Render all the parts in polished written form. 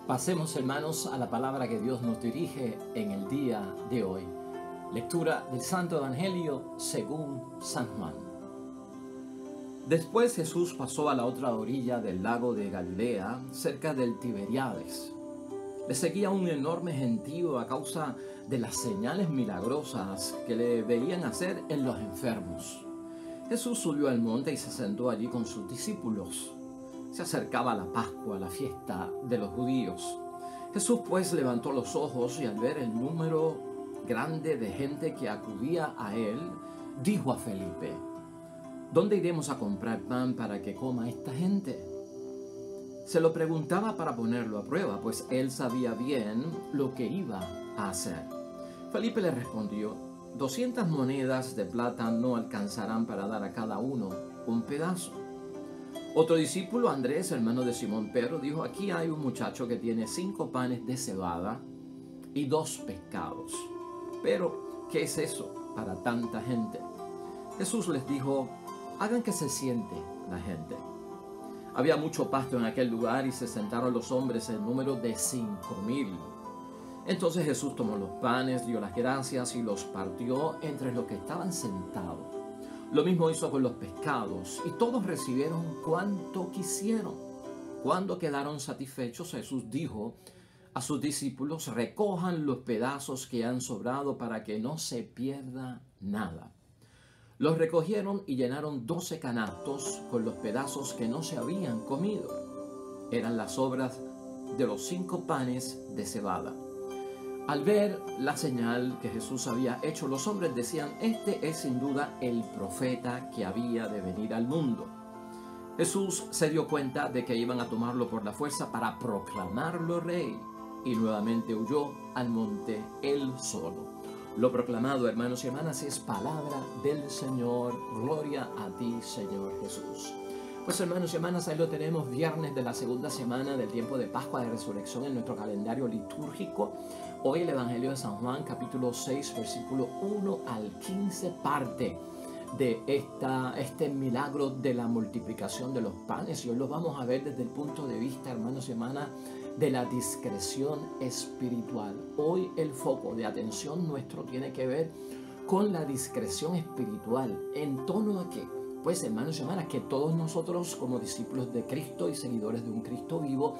Pasemos, hermanos, a la palabra que Dios nos dirige en el día de hoy. Lectura del Santo Evangelio según San Juan. Después Jesús pasó a la otra orilla del lago de Galilea, cerca del Tiberíades. Le seguía un enorme gentío a causa de las señales milagrosas que le veían hacer en los enfermos. Jesús subió al monte y se sentó allí con sus discípulos. Se acercaba la Pascua, la fiesta de los judíos. Jesús pues levantó los ojos y al ver el número grande de gente que acudía a él, dijo a Felipe: ¿Dónde iremos a comprar pan para que coma esta gente? Se lo preguntaba para ponerlo a prueba, pues él sabía bien lo que iba a hacer. Felipe le respondió: 200 monedas de plata no alcanzarán para dar a cada uno un pedazo. Otro discípulo, Andrés, hermano de Simón Pedro, dijo: aquí hay un muchacho que tiene 5 panes de cebada y 2 pescados. Pero, ¿qué es eso para tanta gente? Jesús les dijo: hagan que se siente la gente. Había mucho pasto en aquel lugar y se sentaron los hombres en número de 5,000. Entonces Jesús tomó los panes, dio las gracias y los partió entre los que estaban sentados. Lo mismo hizo con los pescados, y todos recibieron cuanto quisieron. Cuando quedaron satisfechos, Jesús dijo a sus discípulos: recojan los pedazos que han sobrado para que no se pierda nada. Los recogieron y llenaron 12 canastos con los pedazos que no se habían comido. Eran las sobras de los 5 panes de cebada. Al ver la señal que Jesús había hecho, los hombres decían: este es sin duda el profeta que había de venir al mundo. Jesús se dio cuenta de que iban a tomarlo por la fuerza para proclamarlo rey, y nuevamente huyó al monte él solo. Lo proclamado, hermanos y hermanas, es palabra del Señor. Gloria a ti, Señor Jesús. Pues, hermanos y hermanas, ahí lo tenemos, viernes de la segunda semana del tiempo de Pascua de Resurrección en nuestro calendario litúrgico. Hoy el Evangelio de San Juan, capítulo 6, versículo 1 al 15, parte de este milagro de la multiplicación de los panes. Y hoy lo vamos a ver desde el punto de vista, hermanos y hermanas, de la discreción espiritual. Hoy el foco de atención nuestro tiene que ver con la discreción espiritual. ¿En torno a qué? Pues, hermanos y hermanas, que todos nosotros como discípulos de Cristo y seguidores de un Cristo vivo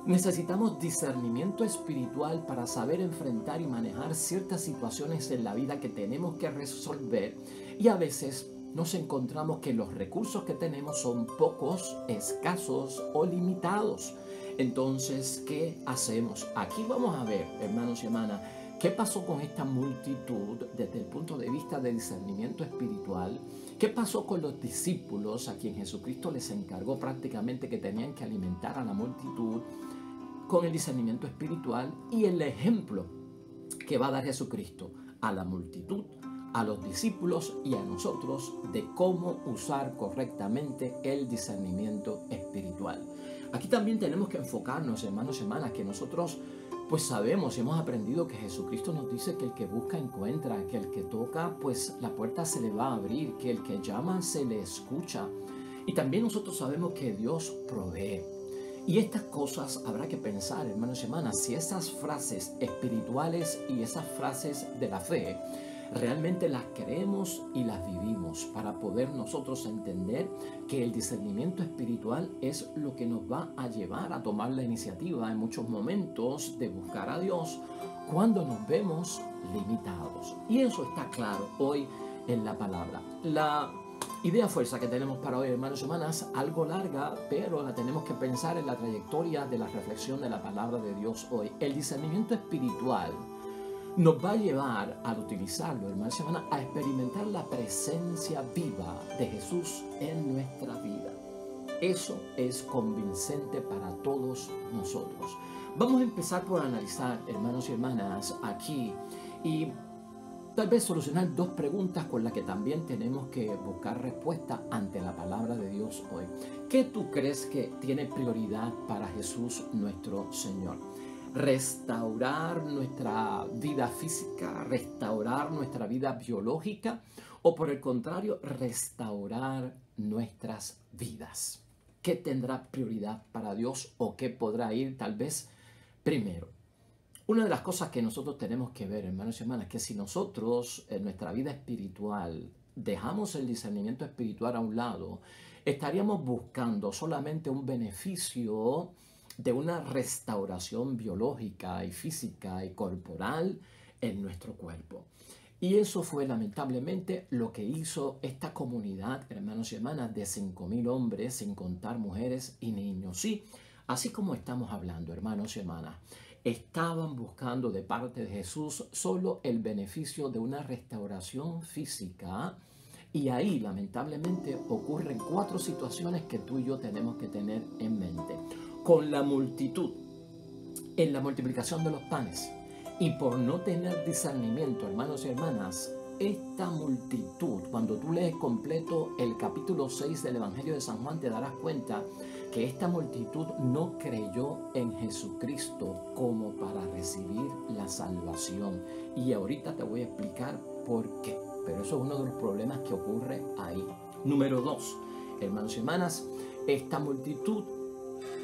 necesitamos discernimiento espiritual para saber enfrentar y manejar ciertas situaciones en la vida que tenemos que resolver, y a veces nos encontramos que los recursos que tenemos son pocos, escasos o limitados. Entonces, ¿qué hacemos? Aquí vamos a ver, hermanos y hermanas, ¿qué pasó con esta multitud desde el punto de vista de discernimiento espiritual? ¿Qué pasó con los discípulos a quien Jesucristo les encargó prácticamente que tenían que alimentar a la multitud con el discernimiento espiritual? Y el ejemplo que va a dar Jesucristo a la multitud, a los discípulos y a nosotros de cómo usar correctamente el discernimiento espiritual. Aquí también tenemos que enfocarnos, hermanos y hermanas, que nosotros pues sabemos y hemos aprendido que Jesucristo nos dice que el que busca encuentra, que el que toca pues la puerta se le va a abrir, que el que llama se le escucha. Y también nosotros sabemos que Dios provee. Y estas cosas habrá que pensar, hermanos y hermanas, si esas frases espirituales y esas frases de la fe realmente las creemos y las vivimos, para poder nosotros entender que el discernimiento espiritual es lo que nos va a llevar a tomar la iniciativa en muchos momentos de buscar a Dios cuando nos vemos limitados. Y eso está claro hoy en la palabra. La idea fuerza que tenemos para hoy, hermanos y hermanas, algo larga, pero la tenemos que pensar en la trayectoria de la reflexión de la palabra de Dios hoy. El discernimiento espiritual nos va a llevar, al utilizarlo, hermanos y hermanas, a experimentar la presencia viva de Jesús en nuestra vida. Eso es convincente para todos nosotros. Vamos a empezar por analizar, hermanos y hermanas, aquí y tal vez solucionar 2 preguntas con las que también tenemos que buscar respuesta ante la palabra de Dios hoy. ¿Qué tú crees que tiene prioridad para Jesús nuestro Señor? ¿Restaurar nuestra vida física, restaurar nuestra vida biológica, o por el contrario, restaurar nuestras vidas? ¿Qué tendrá prioridad para Dios o qué podrá ir tal vez Primero, una de las cosas que nosotros tenemos que ver, hermanos y hermanas, que si nosotros en nuestra vida espiritual dejamos el discernimiento espiritual a un lado, estaríamos buscando solamente un beneficio de una restauración biológica y física y corporal en nuestro cuerpo. Y eso fue lamentablemente lo que hizo esta comunidad, hermanos y hermanas, de 5.000 hombres, sin contar mujeres y niños. Sí, así como estamos hablando, hermanos y hermanas, estaban buscando de parte de Jesús solo el beneficio de una restauración física. Y ahí, lamentablemente, ocurren 4 situaciones que tú y yo tenemos que tener en mente. Con la multitud, en la multiplicación de los panes, y por no tener discernimiento, hermanos y hermanas, esta multitud, cuando tú lees completo el capítulo 6 del Evangelio de San Juan, te darás cuenta que esta multitud no creyó en Jesucristo como para recibir la salvación. Y ahorita te voy a explicar por qué. Pero eso es uno de los problemas que ocurre ahí. Número 2, hermanos y hermanas, esta multitud,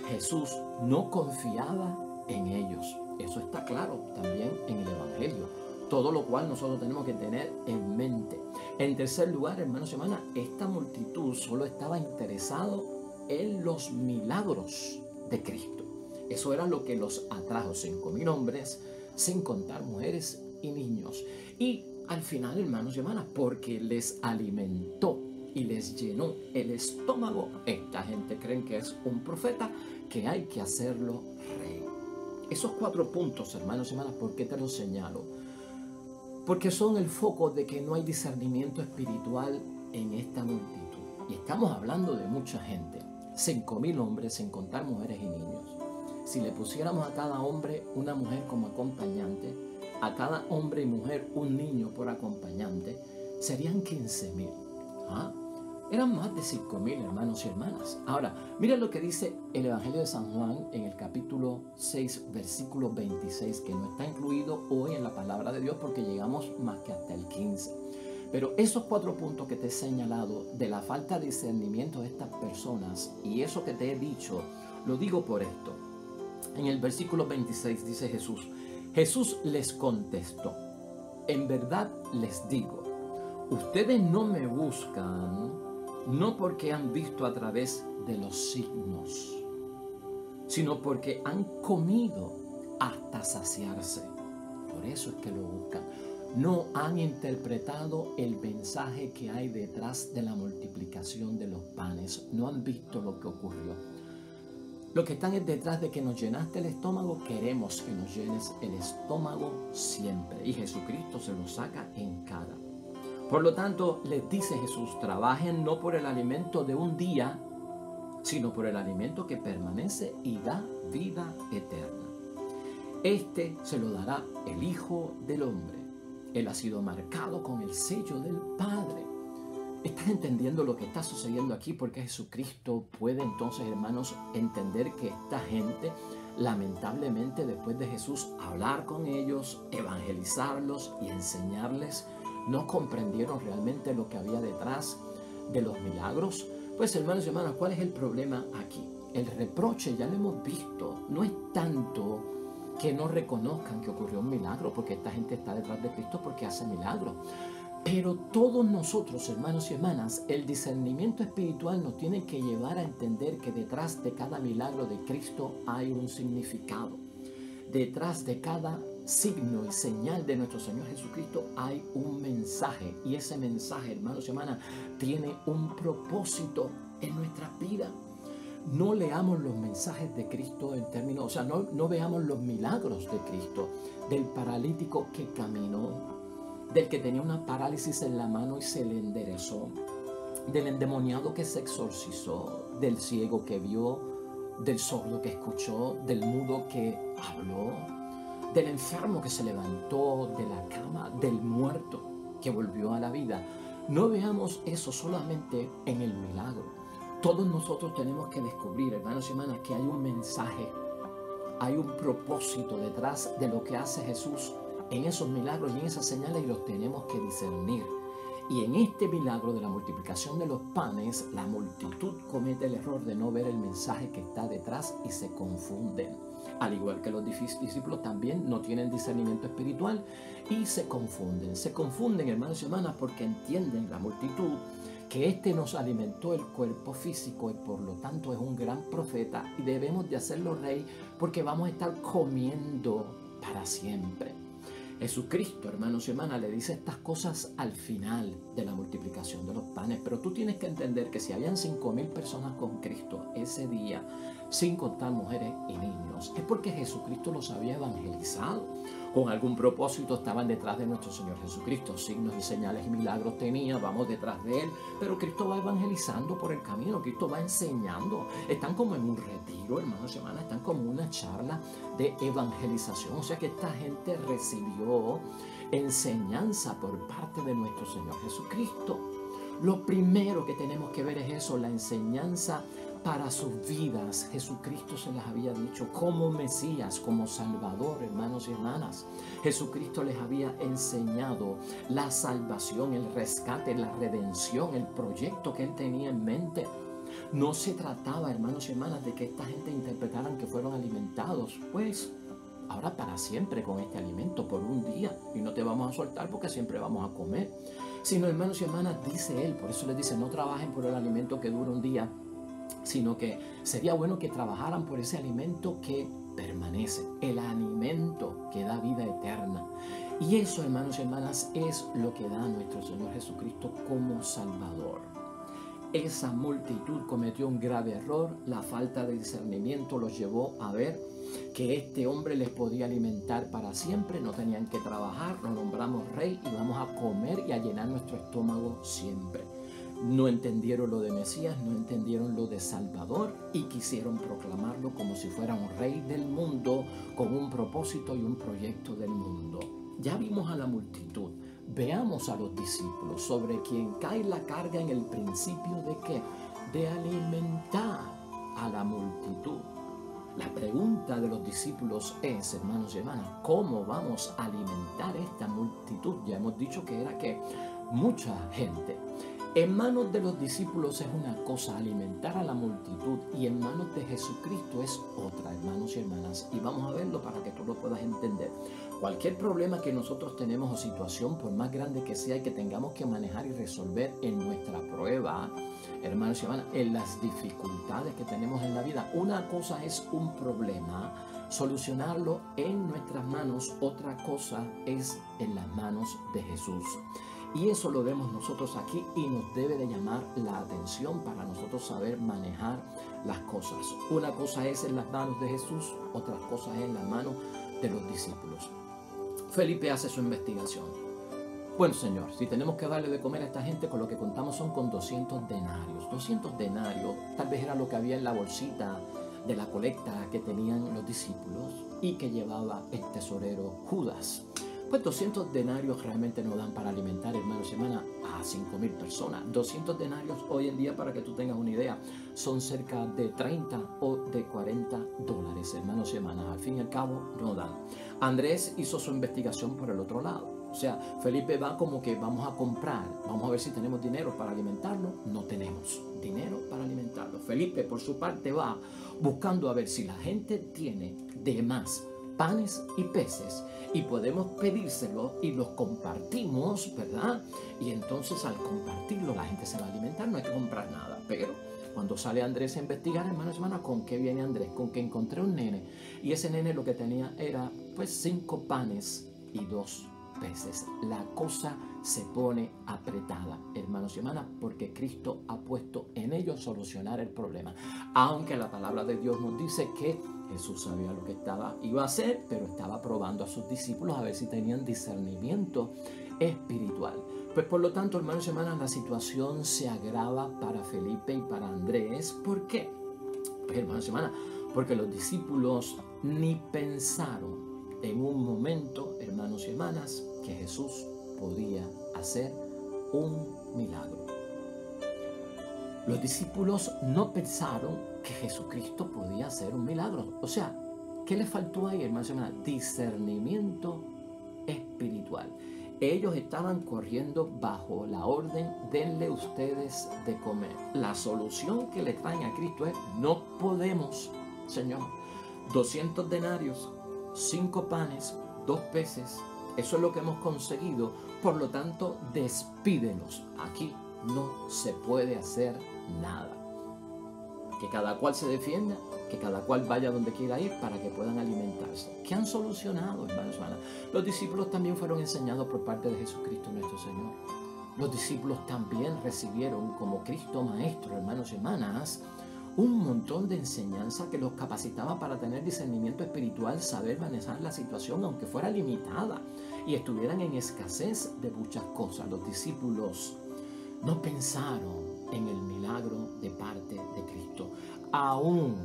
Jesús no confiaba en ellos. Eso está claro también en el Evangelio. Todo lo cual nosotros tenemos que tener en mente. En tercer lugar, hermanos y hermanas, esta multitud solo estaba interesado en los milagros de Cristo. Eso era lo que los atrajo, 5.000 hombres, sin contar mujeres y niños. Y al final, hermanos y hermanas, porque les alimentó y les llenó el estómago, esta gente cree que es un profeta, que hay que hacerlo rey. Esos 4 puntos, hermanos y hermanas, ¿por qué te los señalo? Porque son el foco de que no hay discernimiento espiritual en esta multitud. Y estamos hablando de mucha gente, 5.000 hombres, sin contar mujeres y niños. Si le pusiéramos a cada hombre una mujer como acompañante, a cada hombre y mujer un niño por acompañante, serían 15.000. ¿Ah? Eran más de 5.000 hermanos y hermanas. Ahora, mira lo que dice el Evangelio de San Juan en el capítulo 6, versículo 26, que no está incluido hoy en la palabra de Dios porque llegamos más que hasta el 15. Pero esos 4 puntos que te he señalado de la falta de discernimiento de estas personas y eso que te he dicho, lo digo por esto. En el versículo 26 dice Jesús, Jesús les contestó, en verdad les digo, ustedes no me buscan no porque han visto a través de los signos, sino porque han comido hasta saciarse. Por eso es que lo buscan. No han interpretado el mensaje que hay detrás de la multiplicación de los panes. No han visto lo que ocurrió. Lo que están es detrás de que nos llenaste el estómago. Queremos que nos llenes el estómago siempre. Y Jesucristo se lo saca en cara. Por lo tanto, les dice Jesús, trabajen no por el alimento de un día, sino por el alimento que permanece y da vida eterna. Este se lo dará el Hijo del Hombre. Él ha sido marcado con el sello del Padre. ¿Estás entendiendo lo que está sucediendo aquí? Porque Jesucristo puede entonces, hermanos, entender que esta gente, lamentablemente, después de Jesús hablar con ellos, evangelizarlos y enseñarles, no comprendieron realmente lo que había detrás de los milagros. Pues, hermanos y hermanas, ¿cuál es el problema aquí? El reproche, ya lo hemos visto, no es tanto que no reconozcan que ocurrió un milagro, porque esta gente está detrás de Cristo porque hace milagros. Pero todos nosotros, hermanos y hermanas, el discernimiento espiritual nos tiene que llevar a entender que detrás de cada milagro de Cristo hay un significado. Detrás de cada signo y señal de nuestro Señor Jesucristo hay un mensaje. Y ese mensaje, hermanos y hermanas, tiene un propósito en nuestra vida. No leamos los mensajes de Cristo en términos, o sea, no veamos los milagros de Cristo, del paralítico que caminó, del que tenía una parálisis en la mano y se le enderezó, del endemoniado que se exorcizó, del ciego que vio, del sordo que escuchó, del mudo que habló, del enfermo que se levantó de la cama, del muerto que volvió a la vida. No veamos eso solamente en el milagro. Todos nosotros tenemos que descubrir, hermanos y hermanas, que hay un mensaje, hay un propósito detrás de lo que hace Jesús en esos milagros y en esas señales, y los tenemos que discernir. Y en este milagro de la multiplicación de los panes, la multitud comete el error de no ver el mensaje que está detrás y se confunden. Al igual que los discípulos también no tienen discernimiento espiritual y se confunden. Se confunden, hermanos y hermanas, porque entienden la multitud que este nos alimentó el cuerpo físico y por lo tanto es un gran profeta y debemos de hacerlo rey porque vamos a estar comiendo para siempre. Jesucristo, hermanos y hermanas, le dice estas cosas al final de la multiplicación de los panes, pero tú tienes que entender que si habían 5,000 personas con Cristo ese día, sin contar mujeres y niños, es porque Jesucristo los había evangelizado. Con algún propósito estaban detrás de nuestro Señor Jesucristo. Signos y señales y milagros tenía, vamos detrás de Él. Pero Cristo va evangelizando por el camino, Cristo va enseñando. Están como en un retiro, hermanos y hermanas, están como en una charla de evangelización. O sea que esta gente recibió enseñanza por parte de nuestro Señor Jesucristo. Lo primero que tenemos que ver es eso, la enseñanza para sus vidas. Jesucristo se las había dicho como Mesías, como Salvador, hermanos y hermanas. Jesucristo les había enseñado la salvación, el rescate, la redención, el proyecto que Él tenía en mente. No se trataba, hermanos y hermanas, de que esta gente interpretaran que fueron alimentados, pues ahora para siempre con este alimento por un día y no te vamos a soltar porque siempre vamos a comer. Sino, hermanos y hermanas, dice Él, por eso les dice, no trabajen por el alimento que dura un día, sino que sería bueno que trabajaran por ese alimento que permanece, el alimento que da vida eterna. Y eso, hermanos y hermanas, es lo que da nuestro Señor Jesucristo como Salvador. Esa multitud cometió un grave error, la falta de discernimiento los llevó a ver que este hombre les podía alimentar para siempre, no tenían que trabajar, lo nombramos rey y vamos a comer y a llenar nuestro estómago siempre. No entendieron lo de Mesías, no entendieron lo de Salvador y quisieron proclamarlo como si fuera un rey del mundo con un propósito y un proyecto del mundo. Ya vimos a la multitud, veamos a los discípulos sobre quien cae la carga en el principio de ¿qué? De alimentar a la multitud. La pregunta de los discípulos es, hermanos y hermanas, ¿cómo vamos a alimentar esta multitud? Ya hemos dicho que era que mucha gente. En manos de los discípulos es una cosa alimentar a la multitud y en manos de Jesucristo es otra, hermanos y hermanas. Y vamos a verlo para que tú lo puedas entender. Cualquier problema que nosotros tenemos o situación, por más grande que sea y que tengamos que manejar y resolver en nuestra prueba, hermanos y hermanas, en las dificultades que tenemos en la vida, una cosa es un problema, solucionarlo en nuestras manos, otra cosa es en las manos de Jesús. Y eso lo vemos nosotros aquí y nos debe de llamar la atención para nosotros saber manejar las cosas. Una cosa es en las manos de Jesús, otra cosa es en las manos de los discípulos. Felipe hace su investigación. Bueno, Señor, si tenemos que darle de comer a esta gente, con lo que contamos son con 200 denarios. 200 denarios, tal vez era lo que había en la bolsita de la colecta que tenían los discípulos y que llevaba el tesorero Judas. Pues 200 denarios realmente no dan para alimentar, hermanos y hermanas, a 5,000 personas. 200 denarios hoy en día, para que tú tengas una idea, son cerca de 30 o de 40 dólares, hermanos y hermanas. Al fin y al cabo, no dan. Andrés hizo su investigación por el otro lado. O sea, Felipe va como que vamos a comprar, vamos a ver si tenemos dinero para alimentarlo. No tenemos dinero para alimentarlo. Felipe, por su parte, va buscando a ver si la gente tiene de más panes y peces y podemos pedírselo y los compartimos, ¿verdad? Y entonces al compartirlo la gente se va a alimentar, no hay que comprar nada. Pero cuando sale Andrés a investigar, hermanos y hermanas, ¿con qué viene Andrés? Con que encontré un nene y ese nene lo que tenía era pues 5 panes y 2 peces. La cosa se pone apretada, hermanos y hermanas, porque Cristo ha puesto en ellos solucionar el problema. Aunque la palabra de Dios nos dice que Jesús sabía lo que iba a hacer, pero estaba probando a sus discípulos a ver si tenían discernimiento espiritual. Pues por lo tanto, hermanos y hermanas, la situación se agrava para Felipe y para Andrés. ¿Por qué? Pues, hermanos y hermanas, porque los discípulos ni pensaron en un momento, hermanos y hermanas, que Jesús podía hacer un milagro. Los discípulos no pensaron que Jesucristo podía hacer un milagro. O sea, ¿qué les faltó ahí, hermanos y hermanas? Discernimiento espiritual. Ellos estaban corriendo bajo la orden, denle ustedes de comer. La solución que le traen a Cristo es, no podemos, Señor. 200 denarios, 5 panes, 2 peces, eso es lo que hemos conseguido, por lo tanto, despídenos. Aquí no se puede hacer nada. Que cada cual se defienda, que cada cual vaya donde quiera ir para que puedan alimentarse. ¿Qué han solucionado, hermanos y hermanas? Los discípulos también fueron enseñados por parte de Jesucristo nuestro Señor. Los discípulos también recibieron como Cristo Maestro, hermanos y hermanas, un montón de enseñanza que los capacitaba para tener discernimiento espiritual, saber manejar la situación aunque fuera limitada y estuvieran en escasez de muchas cosas. Los discípulos no pensaron en el milagro de parte de Cristo, aún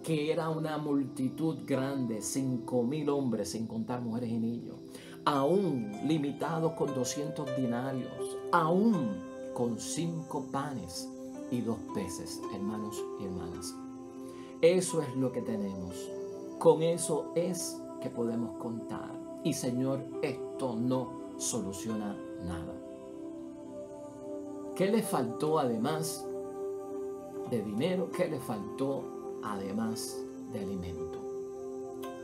que era una multitud grande, 5,000 hombres, sin contar mujeres y niños, aún limitados con 200 dinarios, aún con 5 panes y 2 peces, hermanos y hermanas. Eso es lo que tenemos. Con eso es que podemos contar. Y Señor, esto no soluciona nada. ¿Qué le faltó además de dinero? ¿Qué le faltó además de alimento?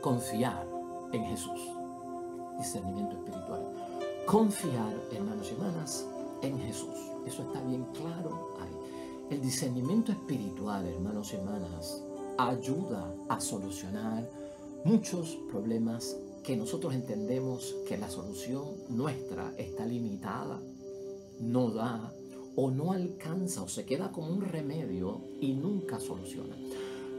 Confiar en Jesús. Discernimiento espiritual. Confiar, hermanos y hermanas, en Jesús. Eso está bien claro ahí. El discernimiento espiritual, hermanos y hermanas, ayuda a solucionar muchos problemas que nosotros entendemos que la solución nuestra está limitada, no da o no alcanza o se queda como un remedio y nunca soluciona.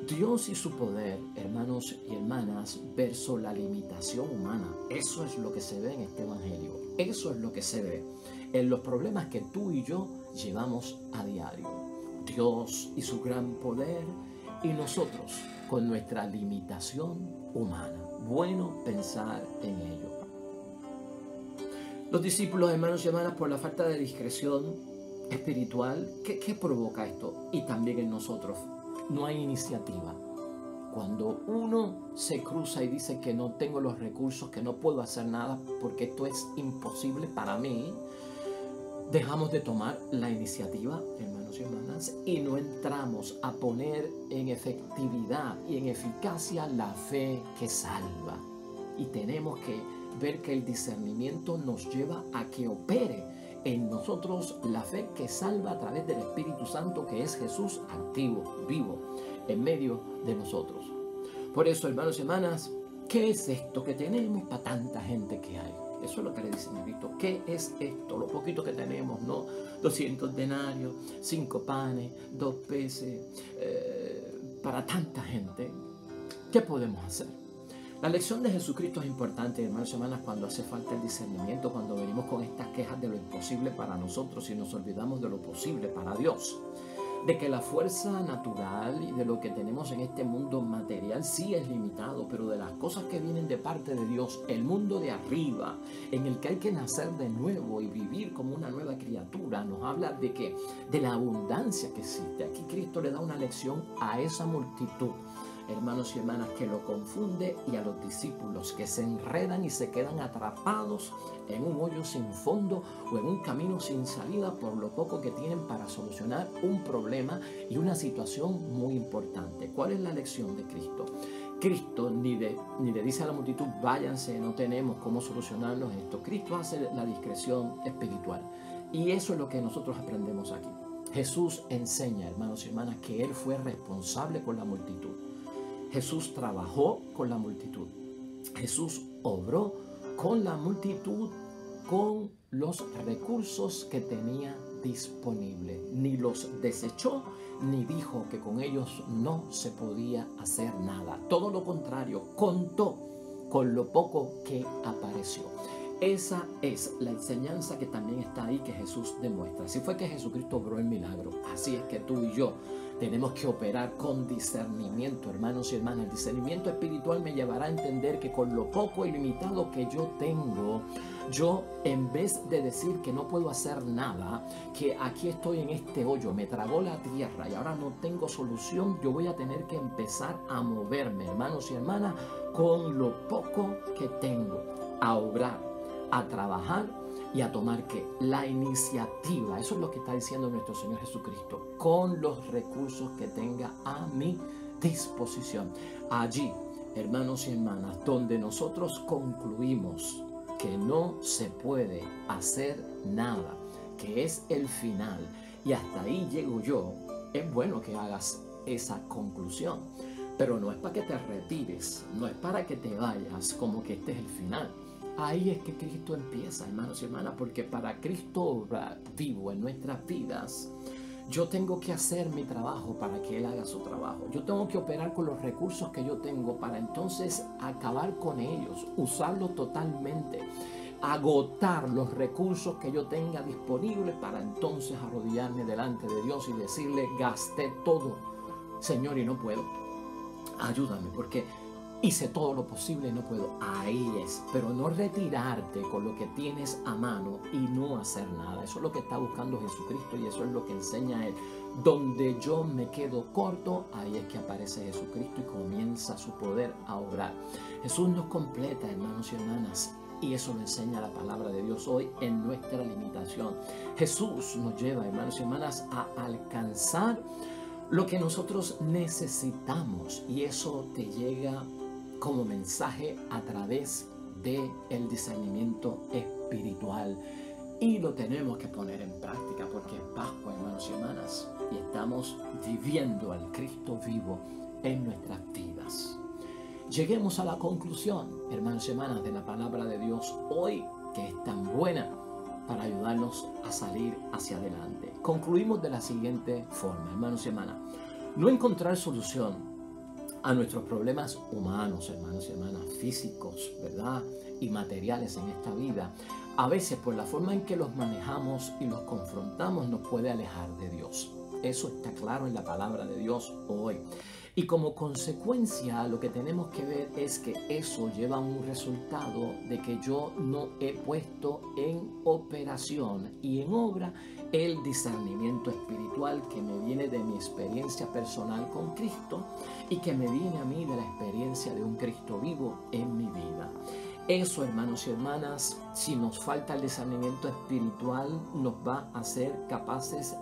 Dios y su poder, hermanos y hermanas, versus la limitación humana. Eso es lo que se ve en este evangelio. Eso es lo que se ve en los problemas que tú y yo llevamos a diario. Dios y su gran poder y nosotros con nuestra limitación humana. Bueno pensar en ello. Los discípulos, hermanos y hermanas, por la falta de discreción espiritual, ¿qué provoca esto? Y también en nosotros, no hay iniciativa. Cuando uno se cruza y dice que no tengo los recursos, que no puedo hacer nada porque esto es imposible para mí, dejamos de tomar la iniciativa, hermanos y hermanas, y no entramos a poner en efectividad y en eficacia la fe que salva. Y tenemos que ver que el discernimiento nos lleva a que opere en nosotros la fe que salva a través del Espíritu Santo, que es Jesús activo, vivo, en medio de nosotros. Por eso, hermanos y hermanas, ¿qué es esto que tenemos para tanta gente que hay? Eso es lo que le dicen a Cristo. ¿Qué es esto? Lo poquito que tenemos, ¿no? 200 denarios, 5 panes, 2 peces, para tanta gente. ¿Qué podemos hacer? La lección de Jesucristo es importante, hermanos y hermanas, cuando hace falta el discernimiento, cuando venimos con estas quejas de lo imposible para nosotros y nos olvidamos de lo posible para Dios. De que la fuerza natural y de lo que tenemos en este mundo material sí es limitado, pero de las cosas que vienen de parte de Dios, el mundo de arriba, en el que hay que nacer de nuevo y vivir como una nueva criatura, nos habla de la abundancia que existe. Aquí Cristo le da una lección a esa multitud, hermanos y hermanas, que lo confunde, y a los discípulos que se enredan y se quedan atrapados en un hoyo sin fondo o en un camino sin salida por lo poco que tienen para solucionar un problema y una situación muy importante. ¿Cuál es la lección de Cristo? Cristo ni le dice a la multitud, váyanse, no tenemos cómo solucionarnos esto. Cristo hace la discreción espiritual, y eso es lo que nosotros aprendemos aquí. Jesús enseña, hermanos y hermanas, que Él fue responsable con la multitud. Jesús trabajó con la multitud. Jesús obró con la multitud, con los recursos que tenía disponibles. Ni los desechó, ni dijo que con ellos no se podía hacer nada. Todo lo contrario, contó con lo poco que apareció. Esa es la enseñanza que también está ahí, que Jesús demuestra. Así fue que Jesucristo obró el milagro. Así es que tú y yo tenemos que operar con discernimiento, hermanos y hermanas. El discernimiento espiritual me llevará a entender que con lo poco y limitado que yo tengo, yo, en vez de decir que no puedo hacer nada, que aquí estoy en este hoyo, me tragó la tierra y ahora no tengo solución, yo voy a tener que empezar a moverme, hermanos y hermanas, con lo poco que tengo, a obrar, a trabajar y a tomar ¿qué? La iniciativa. Eso es lo que está diciendo nuestro Señor Jesucristo, con los recursos que tenga a mi disposición. Allí, hermanos y hermanas, donde nosotros concluimos que no se puede hacer nada, que es el final, y hasta ahí llego yo, es bueno que hagas esa conclusión, pero no es para que te retires, no es para que te vayas como que este es el final. Ahí es que Cristo empieza, hermanos y hermanas, porque para Cristo obrar vivo en nuestras vidas, yo tengo que hacer mi trabajo para que Él haga su trabajo. Yo tengo que operar con los recursos que yo tengo para entonces acabar con ellos, usarlos totalmente, agotar los recursos que yo tenga disponibles para entonces arrodillarme delante de Dios y decirle, gasté todo, Señor, y no puedo. Ayúdame, porque hice todo lo posible y no puedo. Ahí es, pero no retirarte con lo que tienes a mano y no hacer nada. Eso es lo que está buscando Jesucristo y eso es lo que enseña Él. Donde yo me quedo corto, ahí es que aparece Jesucristo y comienza su poder a obrar. Jesús nos completa, hermanos y hermanas, y eso lo enseña la palabra de Dios hoy en nuestra limitación. Jesús nos lleva, hermanos y hermanas, a alcanzar lo que nosotros necesitamos, y eso te llega como mensaje a través del discernimiento espiritual, y lo tenemos que poner en práctica porque es Pascua, hermanos y hermanas, y estamos viviendo al Cristo vivo en nuestras vidas. Lleguemos a la conclusión, hermanos y hermanas, de la palabra de Dios hoy, que es tan buena para ayudarnos a salir hacia adelante. Concluimos de la siguiente forma, hermanos y hermanas. No encontrar solución a nuestros problemas humanos, hermanos y hermanas, físicos, ¿verdad? Y materiales en esta vida, a veces por la forma en que los manejamos y los confrontamos nos puede alejar de Dios. Eso está claro en la palabra de Dios hoy. Y como consecuencia, lo que tenemos que ver es que eso lleva a un resultado de que yo no he puesto en operación y en obra el discernimiento espiritual que me viene de mi experiencia personal con Cristo y que me viene a mí de la experiencia de un Cristo vivo en mi vida. Eso, hermanos y hermanas, si nos falta el discernimiento espiritual, nos va a hacer capaces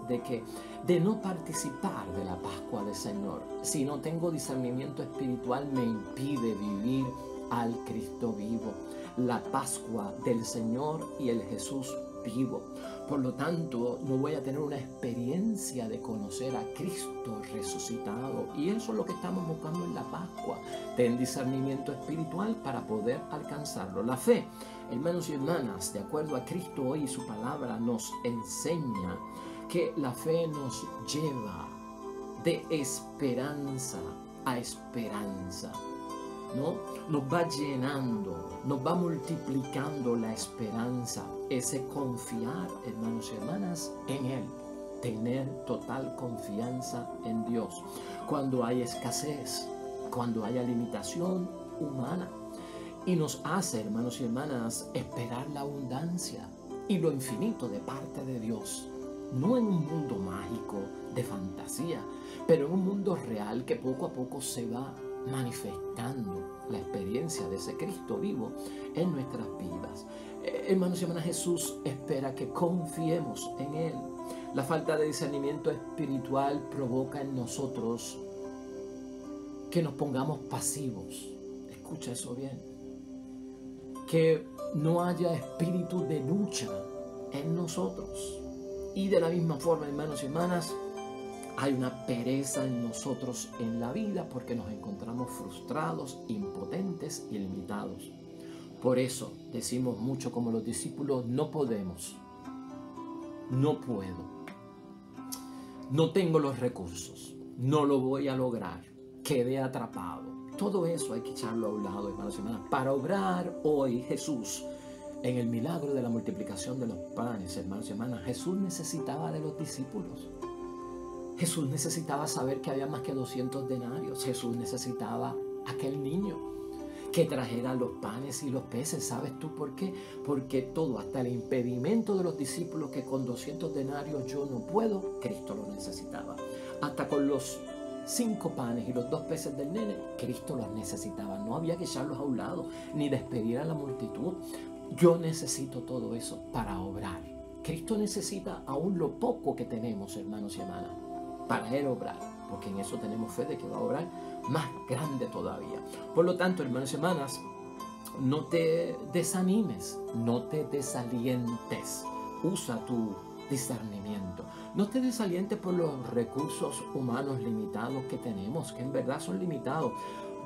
de no participar de la Pascua del Señor. Si no tengo discernimiento espiritual, me impide vivir al Cristo vivo, la Pascua del Señor y el Jesús vivo. Por lo tanto, no voy a tener una experiencia de conocer a Cristo resucitado. Y eso es lo que estamos buscando en la Pascua. Ten discernimiento espiritual para poder alcanzarlo. La fe, hermanos y hermanas, de acuerdo a Cristo hoy y su palabra nos enseña que la fe nos lleva de esperanza a esperanza, ¿no? Nos va llenando, nos va multiplicando la esperanza, ese confiar, hermanos y hermanas, en Él, tener total confianza en Dios. Cuando hay escasez, cuando haya limitación humana, y nos hace, hermanos y hermanas, esperar la abundancia y lo infinito de parte de Dios. No en un mundo mágico de fantasía, pero en un mundo real que poco a poco se va manifestando la experiencia de ese Cristo vivo en nuestras vidas. Hermanos y hermanas, Jesús espera que confiemos en Él. La falta de discernimiento espiritual provoca en nosotros que nos pongamos pasivos. Escucha eso bien. Que no haya espíritu de lucha en nosotros. Y de la misma forma, hermanos y hermanas, hay una pereza en nosotros en la vida porque nos encontramos frustrados, impotentes y limitados. Por eso decimos mucho como los discípulos, no podemos, no puedo, no tengo los recursos, no lo voy a lograr, quedé atrapado. Todo eso hay que echarlo a un lado, hermanos y hermanas, para obrar hoy Jesús. En el milagro de la multiplicación de los panes, hermanos y hermanas, Jesús necesitaba de los discípulos. Jesús necesitaba saber que había más que 200 denarios. Jesús necesitaba aquel niño que trajera los panes y los peces. ¿Sabes tú por qué? Porque todo, hasta el impedimento de los discípulos que con 200 denarios yo no puedo, Cristo lo necesitaba. Hasta con los 5 panes y los 2 peces del nene, Cristo los necesitaba. No había que echarlos a un lado, ni despedir a la multitud. Yo necesito todo eso para obrar. Cristo necesita aún lo poco que tenemos, hermanos y hermanas, para Él obrar, porque en eso tenemos fe de que va a obrar más grande todavía. Por lo tanto, hermanos y hermanas, no te desanimes, no te desalientes. Usa tu discernimiento. No te desalientes por los recursos humanos limitados que tenemos, que en verdad son limitados.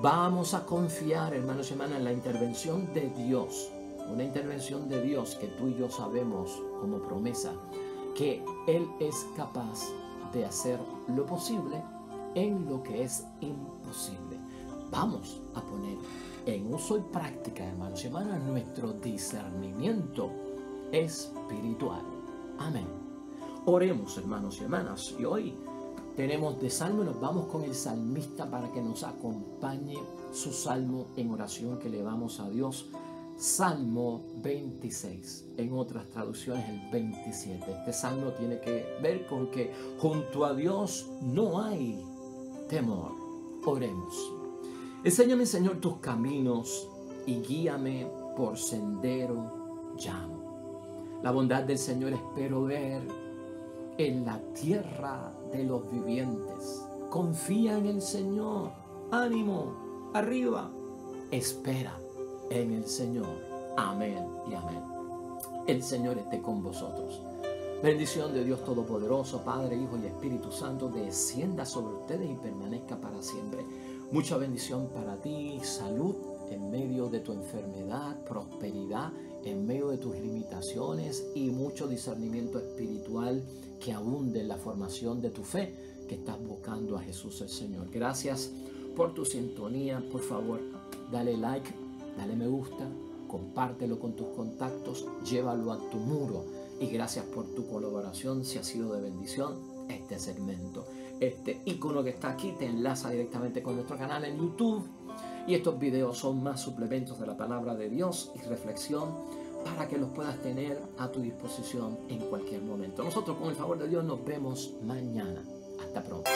Vamos a confiar, hermanos y hermanas, en la intervención de Dios. Una intervención de Dios que tú y yo sabemos como promesa que Él es capaz de hacer lo posible en lo que es imposible. Vamos a poner en uso y práctica, hermanos y hermanas, nuestro discernimiento espiritual. Amén. Oremos, hermanos y hermanas, y hoy tenemos de salmo y nos vamos con el salmista para que nos acompañe su salmo en oración que le vamos a Dios. Salmo 26, en otras traducciones el 27. Este salmo tiene que ver con que junto a Dios no hay temor. Oremos. Enséñame, Señor, tus caminos y guíame por sendero llano. La bondad del Señor espero ver en la tierra de los vivientes. Confía en el Señor. Ánimo, arriba. Espera en el Señor. Amén y amén. El Señor esté con vosotros. Bendición de Dios Todopoderoso, Padre, Hijo y Espíritu Santo, descienda sobre ustedes y permanezca para siempre. Mucha bendición para ti, salud en medio de tu enfermedad, prosperidad en medio de tus limitaciones y mucho discernimiento espiritual que abunde en la formación de tu fe que estás buscando a Jesús el Señor. Gracias por tu sintonía. Por favor, dale like, dale me gusta, compártelo con tus contactos, llévalo a tu muro. Y gracias por tu colaboración, si ha sido de bendición este segmento. Este icono que está aquí te enlaza directamente con nuestro canal en YouTube. Y estos videos son más suplementos de la palabra de Dios y reflexión para que los puedas tener a tu disposición en cualquier momento. Nosotros, con el favor de Dios, nos vemos mañana. Hasta pronto.